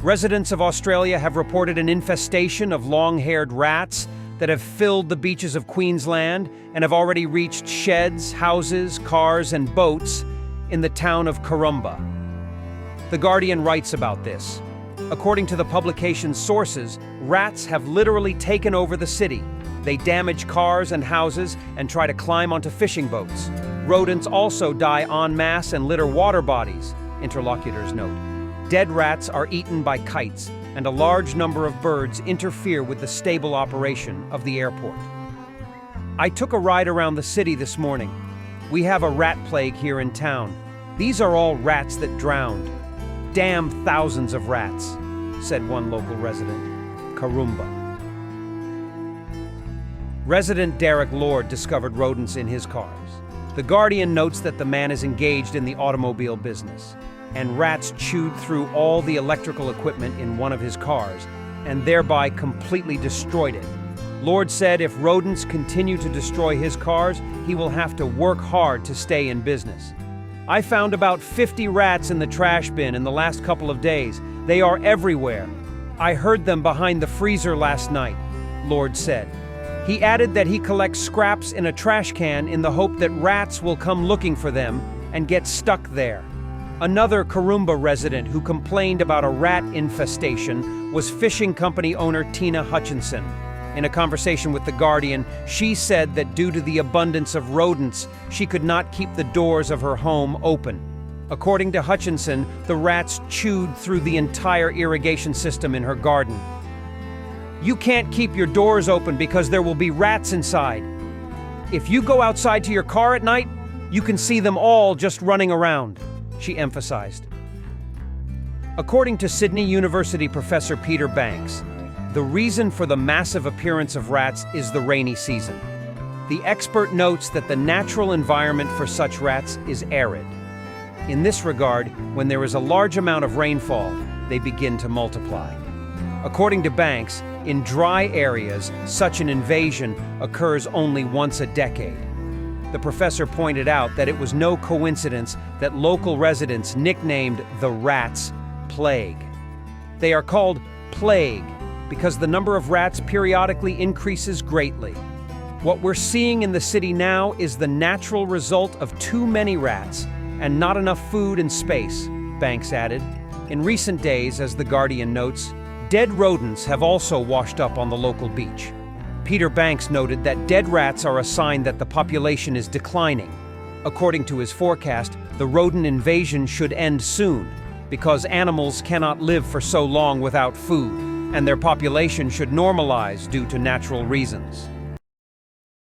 Residents of Australia have reported an infestation of long-haired rats that have filled the beaches of Queensland and have already reached sheds, houses, cars, and boats in the town of Karumba. The Guardian writes about this. According to the publication's sources, rats have literally taken over the city. They damage cars and houses and try to climb onto fishing boats. Rodents also die en masse and litter water bodies, interlocutors note. Dead rats are eaten by kites, and a large number of birds interfere with the stable operation of the airport. I took a ride around the city this morning. We have a rat plague here in town. These are all rats that drowned. Damn thousands of rats, said one local resident, Karumba. Resident Derek Lord discovered rodents in his cars. The Guardian notes that the man is engaged in the automobile business, and rats chewed through all the electrical equipment in one of his cars and thereby completely destroyed it. Lord said if rodents continue to destroy his cars, he will have to work hard to stay in business. I found about 50 rats in the trash bin in the last couple of days. They are everywhere. I heard them behind the freezer last night, Lord said. He added that he collects scraps in a trash can in the hope that rats will come looking for them and get stuck there. Another Karumba resident who complained about a rat infestation was fishing company owner Tina Hutchinson. In a conversation with The Guardian, she said that due to the abundance of rodents, she could not keep the doors of her home open. According to Hutchinson, the rats chewed through the entire irrigation system in her garden. You can't keep your doors open because there will be rats inside. If you go outside to your car at night, you can see them all just running around, she emphasized. According to Sydney University professor Peter Banks, the reason for the massive appearance of rats is the rainy season. The expert notes that the natural environment for such rats is arid. In this regard, when there is a large amount of rainfall, they begin to multiply. According to Banks, in dry areas, such an invasion occurs only once a decade. The professor pointed out that it was no coincidence that local residents nicknamed the rats plague. They are called plague because the number of rats periodically increases greatly. What we're seeing in the city now is the natural result of too many rats and not enough food and space, Banks added. In recent days, as The Guardian notes, dead rodents have also washed up on the local beach. Peter Banks noted that dead rats are a sign that the population is declining. According to his forecast, the rodent invasion should end soon because animals cannot live for so long without food, and their population should normalize due to natural reasons.